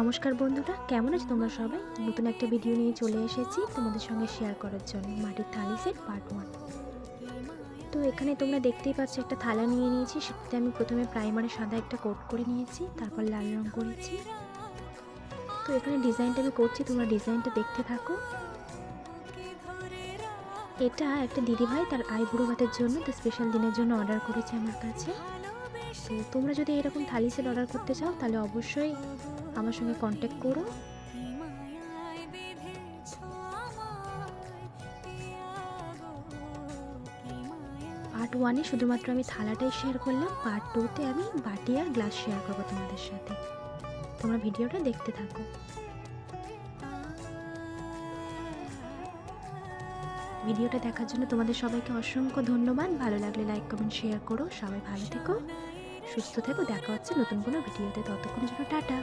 নমস্কার বন্ধুরা, কেমন আছো তোমরা সবাই? নতুন একটা ভিডিও নিয়ে চলে এসেছি তোমাদের সঙ্গে শেয়ার করার জন্য। মাটির থালি সেট পার্ট 1। তো এখানে তোমরা দেখতেই পাচ্ছ একটা থালা নিয়ে নিয়েছি। সেটাতে আমি প্রথমে প্রাইমারে সাদা একটা কোট করে নিয়েছি, তারপর লাল রং করেছি। তো এখানে ডিজাইনটা আমি করছি, তোমরা ডিজাইনটা দেখতে থাকো। এটা একটা দিদিভাই তার আইবুড়ো ভাতের জন্য, তো স্পেশাল দিনের জন্য অর্ডার করেছে আমার কাছে। তো তোমরা যদি এরকম থালি সেট অর্ডার করতে চাও তাহলে অবশ্যই আমার সঙ্গে কন্ট্যাক্ট করো। পার্ট 1-এ শুধুমাত্র আমি থালাটাই শেয়ার করলাম, পার্ট 2-তে আমি বাটি আর গ্লাস শেয়ার করবো তোমাদের সাথে। তোমরা ভিডিওটা দেখতে থাকো। ভিডিওটা দেখার জন্য তোমাদের সবাইকে অসংখ্য ধন্যবাদ। ভালো লাগলে লাইক কমেন্ট শেয়ার করো। সবাই ভালো থেকো, সুস্থ থেকো। দেখা হচ্ছে নতুন কোনো ভিডিওতে। ততক্ষণের জন্য টাটা।